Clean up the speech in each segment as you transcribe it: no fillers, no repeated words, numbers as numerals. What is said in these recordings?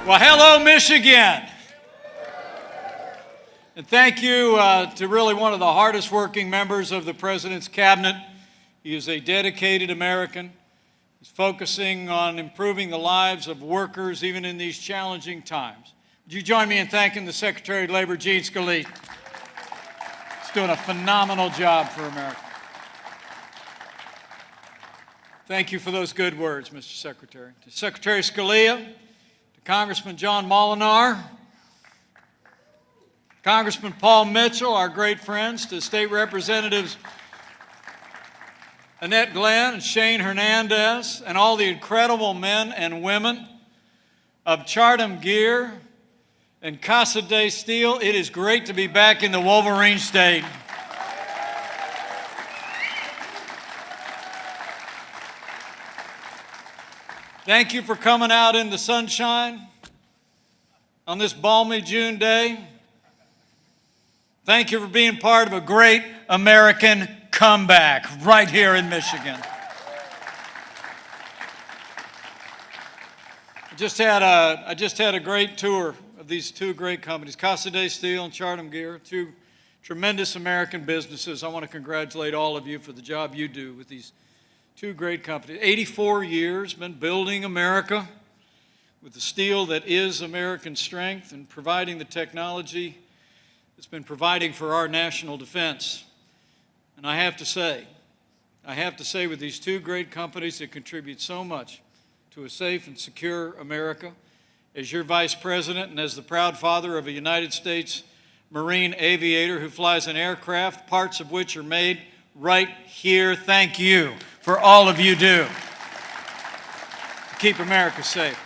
Well, hello, Michigan. And thank you to really one of the hardest working members of the President's cabinet. He is a dedicated American. He's focusing on improving the lives of workers even in these challenging times. Would you join me in thanking the Secretary of Labor, Gene Scalia? He's doing a phenomenal job for America. Thank you for those good words, Mr. Secretary. To Secretary Scalia, to Congressman John Molinar, Congressman Paul Mitchell, our great friends, to State Representatives Annette Glenn and Shane Hernandez, and all the incredible men and women of Chatham Gear and Casa de Steel. It is great to be back in the Wolverine State. Thank you for coming out in the sunshine on this balmy June day. Thank you for being part of a great American comeback right here in Michigan. I just had a great tour of these two great companies, Casa de Steel and Chatham Gear, two tremendous American businesses. I want to congratulate all of you for the job you do with these two great companies. 84 years, been building America with the steel that is American strength and providing the technology it's been providing for our national defense. And I have to say with these two great companies that contribute so much to a safe and secure America, as your Vice President and as the proud father of a United States Marine aviator who flies an aircraft, parts of which are made right here, thank you for all of you do to keep America safe.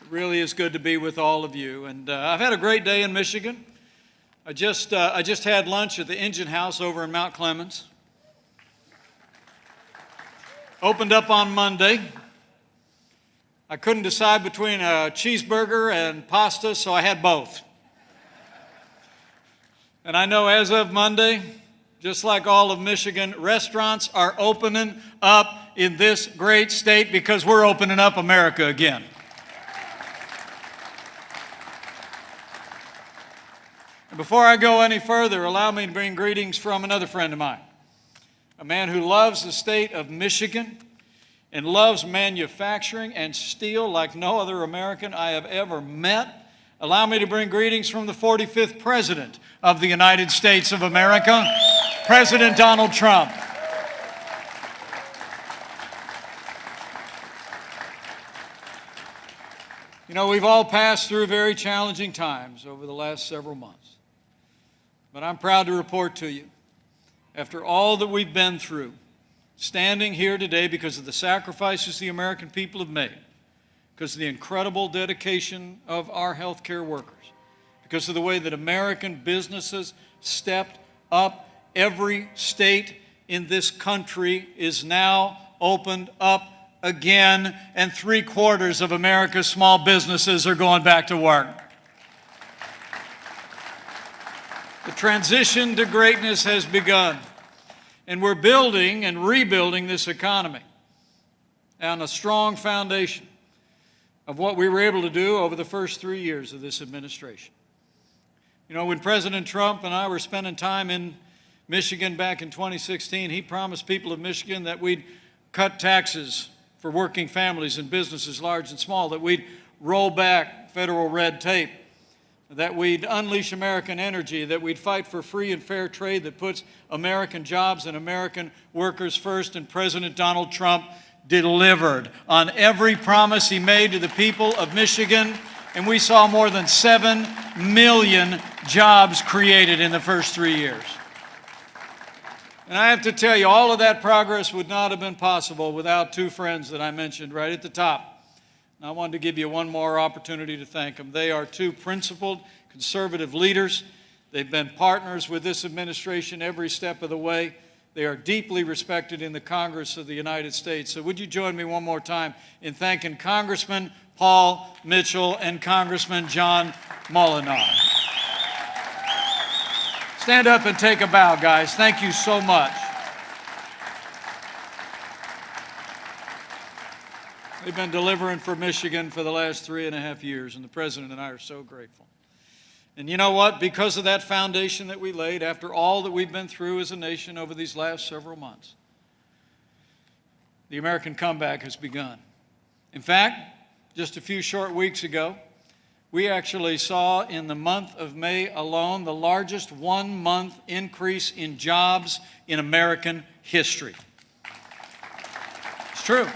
It really is good to be with all of you. And I've had a great day in Michigan. I just had lunch at the Engine House over in Mount Clemens. Opened up on Monday. I couldn't decide between a cheeseburger and pasta, so I had both. And I know as of Monday, just like all of Michigan, restaurants are opening up in this great state because we're opening up America again. And before I go any further, allow me to bring greetings from another friend of mine, a man who loves the state of Michigan and loves manufacturing and steel like no other American I have ever met. Allow me to bring greetings from the 45th President of the United States of America, President Donald Trump. You know, we've all passed through very challenging times over the last several months. But I'm proud to report to you, after all that we've been through, standing here today because of the sacrifices the American people have made, because of the incredible dedication of our healthcare workers, because of the way that American businesses stepped up. Every state in this country is now opened up again, and 3/4 of America's small businesses are going back to work. The transition to greatness has begun, and we're building and rebuilding this economy on a strong foundation of what we were able to do over the first 3 years of this administration. You know, when President Trump and I were spending time in Michigan back in 2016, he promised people of Michigan that we'd cut taxes for working families and businesses large and small, that we'd roll back federal red tape, that we'd unleash American energy, that we'd fight for free and fair trade that puts American jobs and American workers first. And President Donald Trump delivered on every promise he made to the people of Michigan, and we saw more than 7 million jobs created in the first 3 years. And I have to tell you, all of that progress would not have been possible without two friends that I mentioned right at the top. And I wanted to give you one more opportunity to thank them. They are two principled conservative leaders. They've been partners with this administration every step of the way. They are deeply respected in the Congress of the United States. So would you join me one more time in thanking Congressman Paul Mitchell and Congressman John Molinar. Stand up and take a bow, guys. Thank you so much. They've been delivering for Michigan for the last 3.5 years, and the President and I are so grateful. And you know what? Because of that foundation that we laid, after all that we've been through as a nation over these last several months, the American comeback has begun. In fact, just a few short weeks ago, we actually saw in the month of May alone the largest one-month increase in jobs in American history. It's true.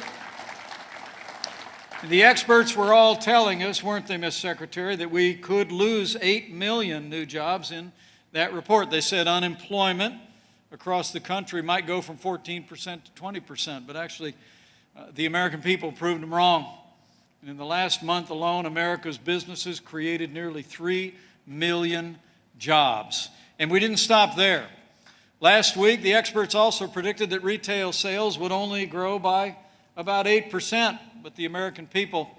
The experts were all telling us, weren't they, Ms. Secretary, that we could lose 8 million new jobs in that report. They said unemployment across the country might go from 14% to 20%, but actually the American people proved them wrong. And in the last month alone, America's businesses created nearly 3 million jobs. And we didn't stop there. Last week, the experts also predicted that retail sales would only grow by about 8%, but the American people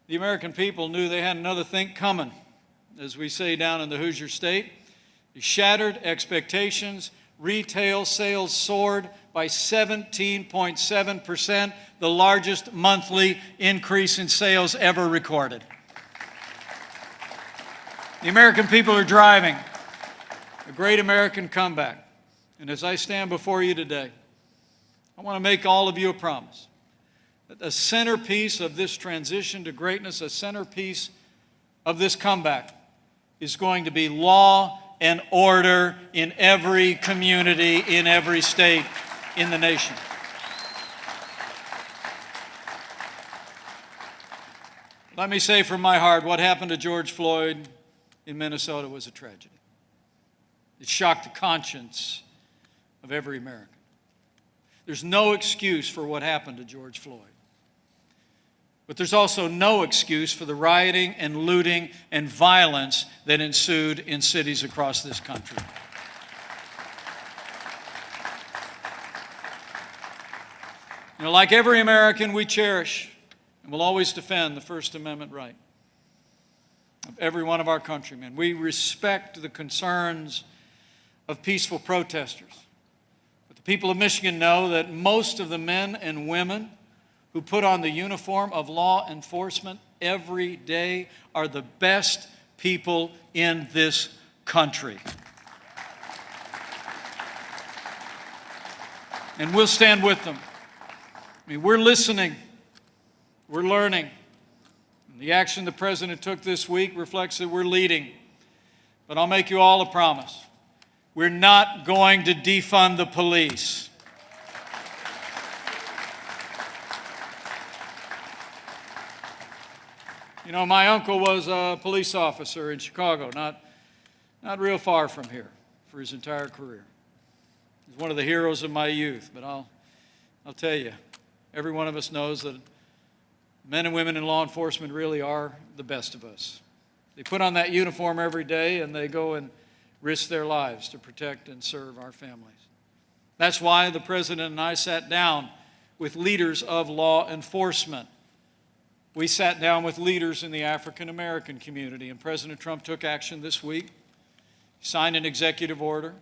knew they had another thing coming. As we say down in the Hoosier State, they shattered expectations. Retail sales soared by 17.7%, the largest monthly increase in sales ever recorded. The American people are driving a great American comeback. And as I stand before you today, I want to make all of you a promise that the centerpiece of this transition to greatness, a centerpiece of this comeback, is going to be law and order in every community, in every state in the nation. Let me say from my heart, what happened to George Floyd in Minnesota was a tragedy. It shocked the conscience of every American. There's no excuse for what happened to George Floyd. But there's also no excuse for the rioting and looting and violence that ensued in cities across this country. You know, like every American, we cherish and will always defend the First Amendment right of every one of our countrymen. We respect the concerns of peaceful protesters. But the people of Michigan know that most of the men and women who put on the uniform of law enforcement every day are the best people in this country. And we'll stand with them. I mean, we're listening, we're learning. And the action the President took this week reflects that we're leading. But I'll make you all a promise. We're not going to defund the police. You know, my uncle was a police officer in Chicago, not real far from here, for his entire career. He's one of the heroes of my youth, but I'll tell you, every one of us knows that men and women in law enforcement really are the best of us. They put on that uniform every day and they go and risk their lives to protect and serve our families. That's why the President and I sat down with leaders of law enforcement. We sat down with leaders in the African American community, and President Trump took action this week. He signed an executive order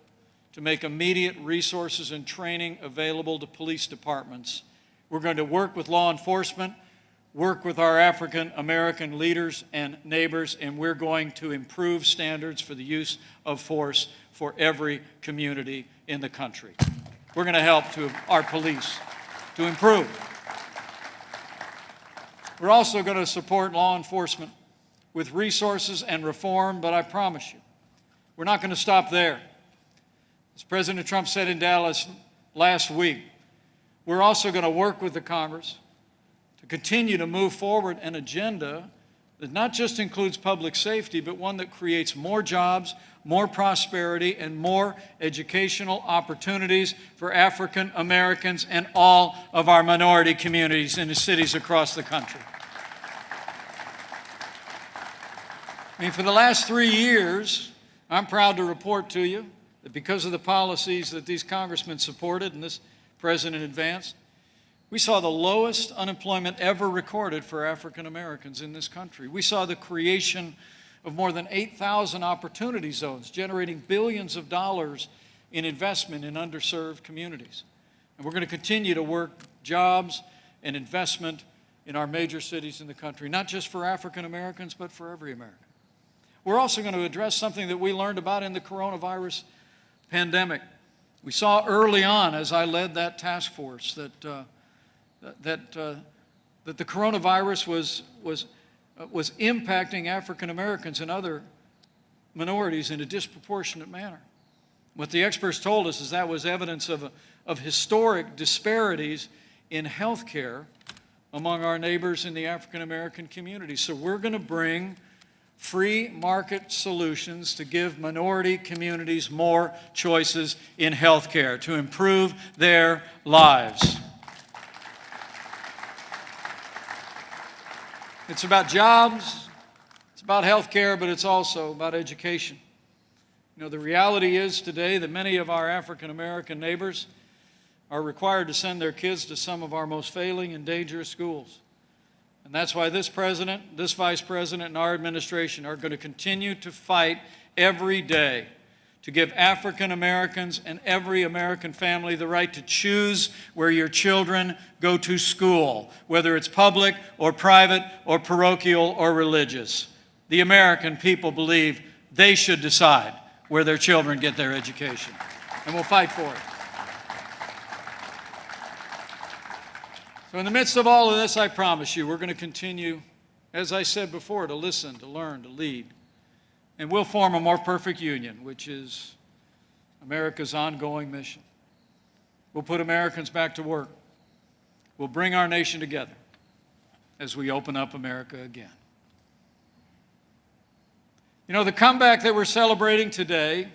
to make immediate resources and training available to police departments. We're going to work with law enforcement, work with our African American leaders and neighbors, and we're going to improve standards for the use of force for every community in the country. We're going to help our police to improve. We're also going to support law enforcement with resources and reform, but I promise you, we're not going to stop there. As President Trump said in Dallas last week, we're also going to work with the Congress to continue to move forward an agenda that not just includes public safety, but one that creates more jobs, more prosperity, and more educational opportunities for African Americans and all of our minority communities in the cities across the country. I mean, for the last 3 years, I'm proud to report to you that because of the policies that these congressmen supported and this president advanced, we saw the lowest unemployment ever recorded for African Americans in this country. We saw the creation of more than 8,000 opportunity zones, generating billions of dollars in investment in underserved communities. And we're going to continue to work jobs and investment in our major cities in the country, not just for African Americans, but for every American. We're also going to address something that we learned about in the coronavirus pandemic. We saw early on, as I led that task force, that the coronavirus was impacting African Americans and other minorities in a disproportionate manner. What the experts told us is that was evidence of historic disparities in health care among our neighbors in the African American community. So we're going to bring free market solutions to give minority communities more choices in health care to improve their lives. It's about jobs, it's about health care, but it's also about education. You know, the reality is today that many of our African American neighbors are required to send their kids to some of our most failing and dangerous schools. And that's why this president, this vice president, and our administration are going to continue to fight every day to give African Americans and every American family the right to choose where your children go to school, whether it's public or private or parochial or religious. The American people believe they should decide where their children get their education, and we'll fight for it. So in the midst of all of this, I promise you, we're going to continue, as I said before, to listen, to learn, to lead. And we'll form a more perfect union, which is America's ongoing mission. We'll put Americans back to work. We'll bring our nation together as we open up America again. You know, the comeback that we're celebrating today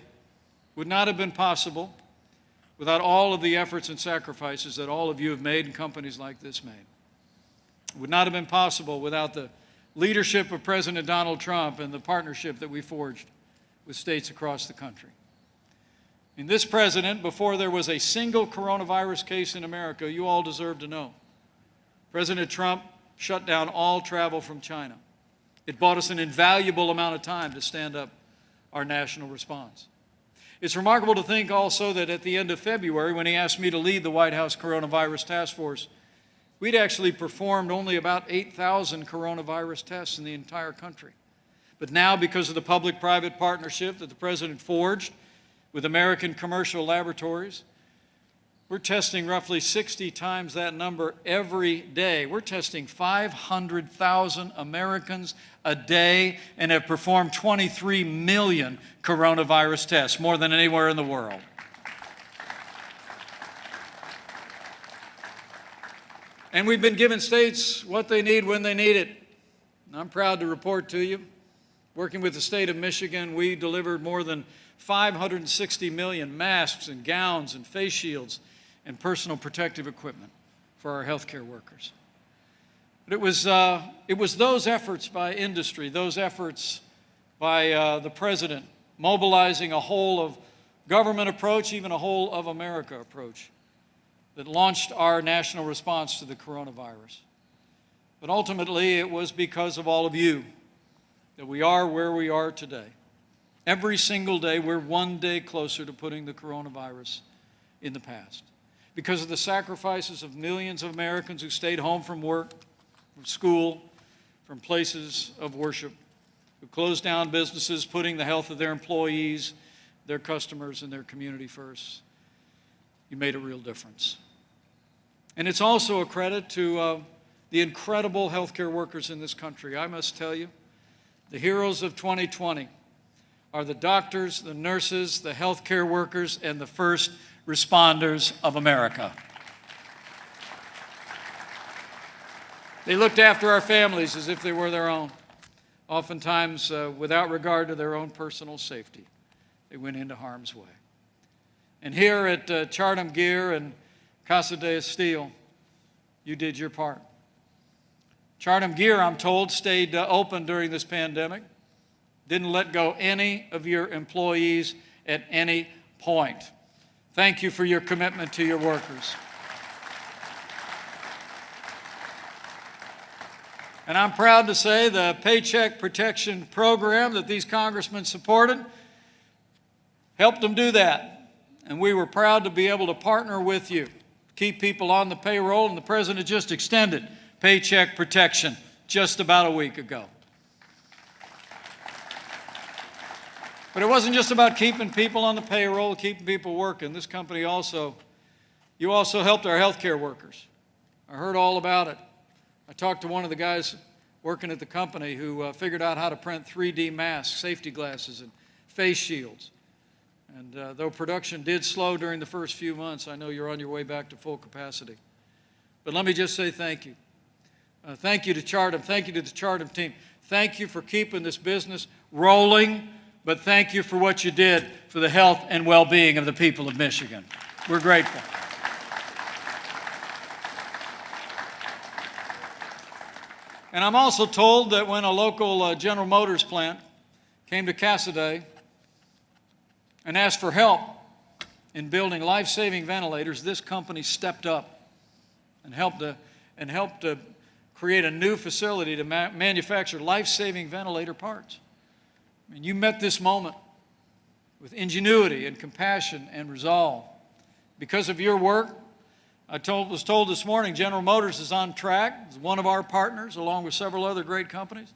would not have been possible without all of the efforts and sacrifices that all of you have made and companies like this made. It would not have been possible without the leadership of President Donald Trump and the partnership that we forged with states across the country. And this president, before there was a single coronavirus case in America, you all deserve to know, President Trump shut down all travel from China. It bought us an invaluable amount of time to stand up our national response. It's remarkable to think also that at the end of February, when he asked me to lead the White House Coronavirus Task Force, we'd actually performed only about 8,000 coronavirus tests in the entire country. But now, because of the public-private partnership that the President forged with American commercial laboratories, we're testing roughly 60 times that number every day. We're testing 500,000 Americans a day and have performed 23 million coronavirus tests, more than anywhere in the world. And we've been giving states what they need when they need it. And I'm proud to report to you, working with the state of Michigan, we delivered more than 560 million masks and gowns and face shields and personal protective equipment for our healthcare workers. But it was those efforts by industry, those efforts by the President, mobilizing a whole of government approach, even a whole of America approach, that launched our national response to the coronavirus. But ultimately, it was because of all of you that we are where we are today. Every single day, we're one day closer to putting the coronavirus in the past. Because of the sacrifices of millions of Americans who stayed home from work, from school, from places of worship, who closed down businesses, putting the health of their employees, their customers, and their community first. You made a real difference. And it's also a credit to the incredible healthcare workers in this country. I must tell you, the heroes of 2020 are the doctors, the nurses, the healthcare workers, and the first responders of America. They looked after our families as if they were their own, oftentimes without regard to their own personal safety. They went into harm's way. And here at Chartham Gear and Casa de Estilo, you did your part. Chartham Gear, I'm told, stayed open during this pandemic, didn't let go any of your employees at any point. Thank you for your commitment to your workers. And I'm proud to say the Paycheck Protection Program that these congressmen supported helped them do that. And we were proud to be able to partner with you, keep people on the payroll, and the President just extended Paycheck Protection just about a week ago. But it wasn't just about keeping people on the payroll, keeping people working. This company you also helped our healthcare workers. I heard all about it. I talked to one of the guys working at the company who figured out how to print 3D masks, safety glasses, and face shields. And though production did slow during the first few months, I know you're on your way back to full capacity. But let me just say thank you. Thank you to Chartem. Thank you to the Chartem team. Thank you for keeping this business rolling, but thank you for what you did for the health and well-being of the people of Michigan. We're grateful. And I'm also told that when a local General Motors plant came to Cassaday and asked for help in building life-saving ventilators, this company stepped up and helped to create a new facility to manufacture life-saving ventilator parts. I mean, you met this moment with ingenuity and compassion and resolve. Because of your work, I was told this morning General Motors is on track. It's one of our partners, along with several other great companies.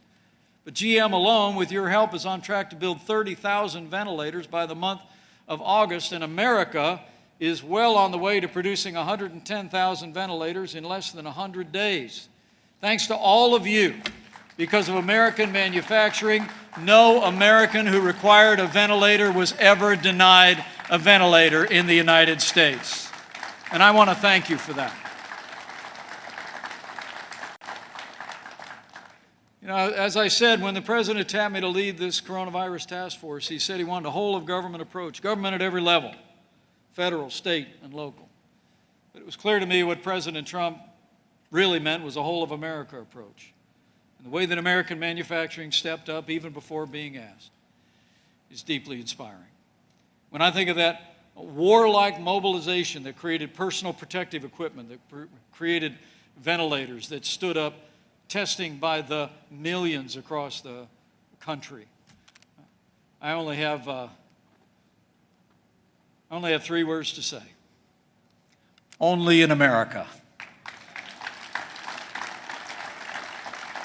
But GM alone, with your help, is on track to build 30,000 ventilators by the month of August, and America is well on the way to producing 110,000 ventilators in less than 100 days. Thanks to all of you, because of American manufacturing, no American who required a ventilator was ever denied a ventilator in the United States. And I want to thank you for that. You know, as I said, when the President tapped me to lead this coronavirus task force, he said he wanted a whole-of-government approach, government at every level, federal, state, and local. But it was clear to me what President Trump really meant was a whole-of-America approach. And the way that American manufacturing stepped up, even before being asked, is deeply inspiring. When I think of that warlike mobilization that created personal protective equipment, that created ventilators, that stood up testing by the millions across the country, I only have 3 words to say. Only in America.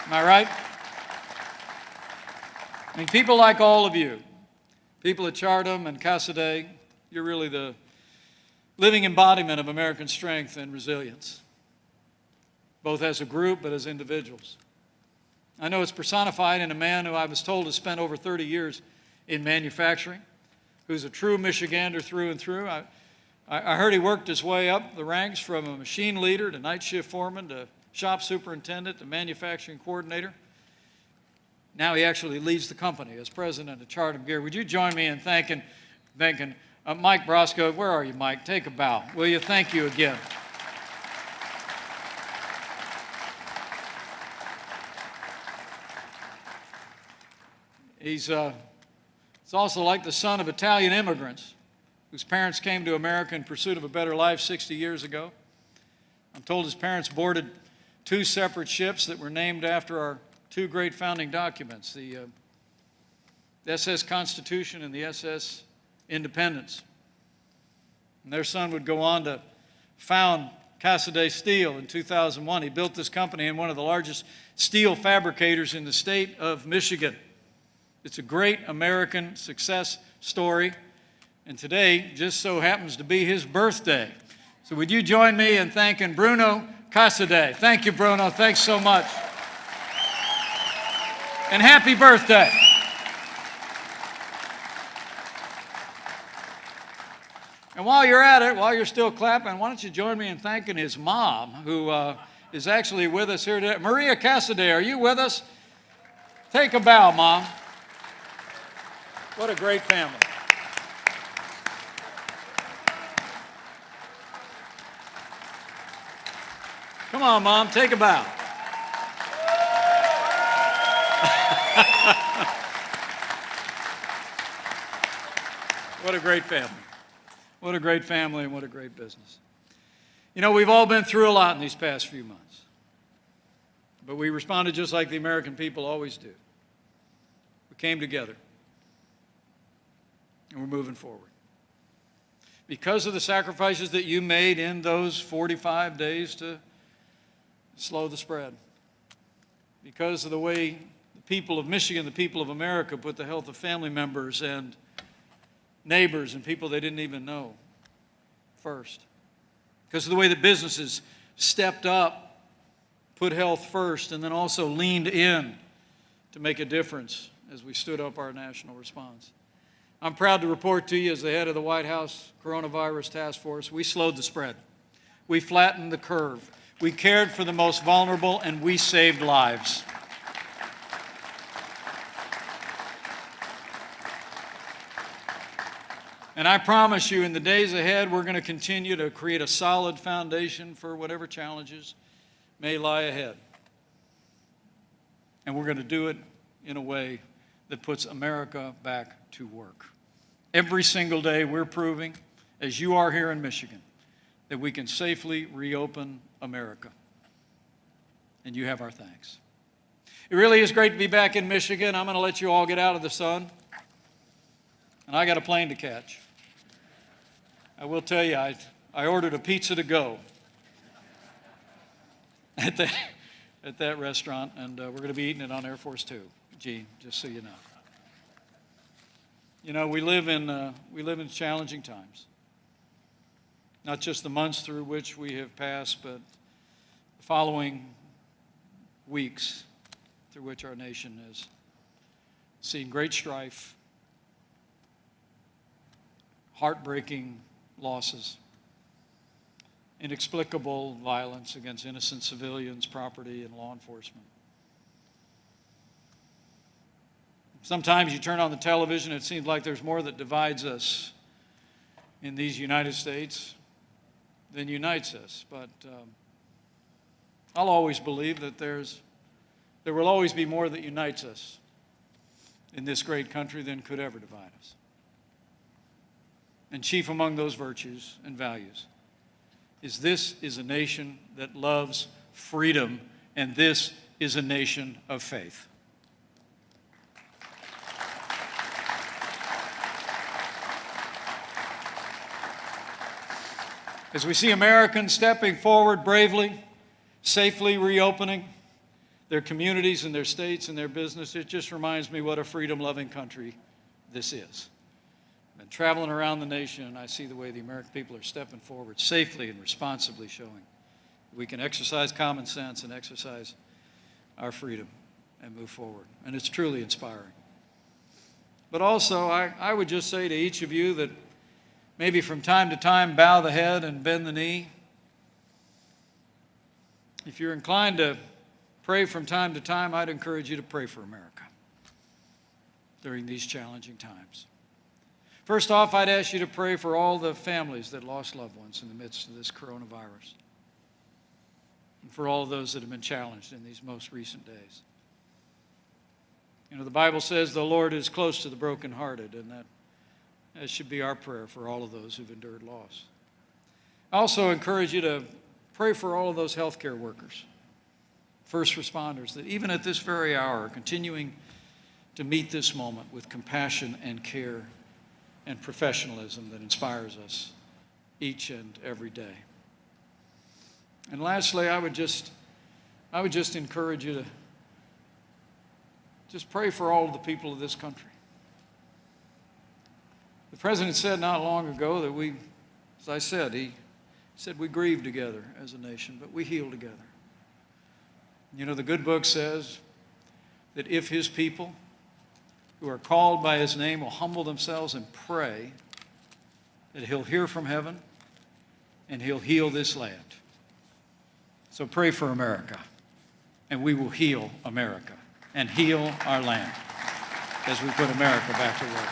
Am I right? I mean, people like all of you, people at Chartem and Cassaday, you're really the living embodiment of American strength and resilience, both as a group but as individuals. I know it's personified in a man who I was told has spent over 30 years in manufacturing, who's a true Michigander through and through. I heard he worked his way up the ranks from a machine leader to night shift foreman to shop superintendent to manufacturing coordinator. Now he actually leads the company as president of Chartem Gear. Would you join me in thanking Mike Brosco? Where are you, Mike? Take a bow. Will you? Thank you again. He's also like the son of Italian immigrants whose parents came to America in pursuit of a better life 60 years ago. I'm told his parents boarded 2 separate ships that were named after our 2 great founding documents, the SS Constitution and the SS Independence. And their son would go on to found Cassaday Steel in 2001. He built this company in one of the largest steel fabricators in the state of Michigan. It's a great American success story, and today just so happens to be his birthday. So would you join me in thanking Bruno Cassaday? Thank you, Bruno. Thanks so much. And happy birthday. And while you're at it, while you're still clapping, why don't you join me in thanking his mom, who is actually with us here today. Maria Cassaday, are you with us? Take a bow, Mom. What a great family. Come on, Mom, take a bow. What a great family. What a great family and what a great business. You know, we've all been through a lot in these past few months, but we responded just like the American people always do. We came together, and we're moving forward. Because of the sacrifices that you made in those 45 days to slow the spread. Because of the way the people of Michigan, the people of America, put the health of family members and neighbors and people they didn't even know first. Because of the way that businesses stepped up, put health first, and then also leaned in to make a difference as we stood up our national response. I'm proud to report to you, as the head of the White House Coronavirus Task Force, we slowed the spread. We flattened the curve. We cared for the most vulnerable, and we saved lives. And I promise you, in the days ahead, we're going to continue to create a solid foundation for whatever challenges may lie ahead. And we're going to do it in a way that puts America back to work. Every single day, we're proving, as you are here in Michigan, that we can safely reopen America. And you have our thanks. It really is great to be back in Michigan. I'm going to let you all get out of the sun. And I got a plane to catch. I will tell you, I ordered a pizza to go at that restaurant, and we're going to be eating it on Air Force Two, Gene, just so you know. You know, we live in challenging times. Not just the months through which we have passed, but the following weeks through which our nation has seen great strife, heartbreaking losses, inexplicable violence against innocent civilians, property, and law enforcement. Sometimes you turn on the television, it seems like there's more that divides us in these United States than unites us. But I'll always believe that there will always be more that unites us in this great country than could ever divide us. And chief among those virtues and values is this is a nation that loves freedom, and this is a nation of faith. As we see Americans stepping forward bravely, safely reopening their communities and their states and their business, it just reminds me what a freedom-loving country this is. I've been traveling around the nation, and I see the way the American people are stepping forward safely and responsibly, showing we can exercise common sense and exercise our freedom and move forward. And it's truly inspiring. But also, I would just say to each of you that maybe from time to time bow the head and bend the knee. If you're inclined to pray from time to time, I'd encourage you to pray for America during these challenging times. First off, I'd ask you to pray for all the families that lost loved ones in the midst of this coronavirus, and for all of those that have been challenged in these most recent days. You know, the Bible says the Lord is close to the brokenhearted, and that should be our prayer for all of those who've endured loss. I also encourage you to pray for all of those healthcare workers, first responders, that even at this very hour are continuing to meet this moment with compassion and care and professionalism that inspires us each and every day. And lastly, I would just encourage you to just pray for all of the people of this country. The President said not long ago that we, as I said, he said we grieve together as a nation, but we heal together. You know, the good book says that if his people who are called by his name will humble themselves and pray, that he'll hear from heaven and he'll heal this land. So pray for America, and we will heal America and heal our land as we put America back to work.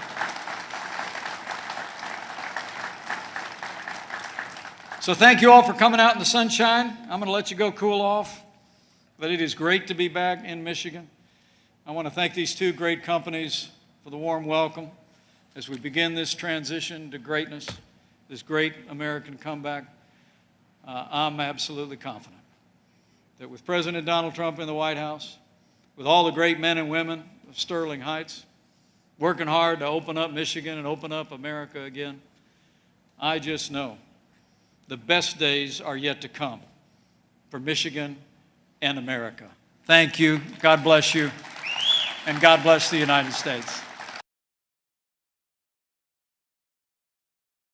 So thank you all for coming out in the sunshine. I'm going to let you go cool off, but it is great to be back in Michigan. I want to thank these two great companies for the warm welcome as we begin this transition to greatness, this great American comeback. I'm absolutely confident that with President Donald Trump in the White House, with all the great men and women of Sterling Heights working hard to open up Michigan and open up America again, I just know the best days are yet to come for Michigan and America. Thank you. God bless you. And God bless the United States.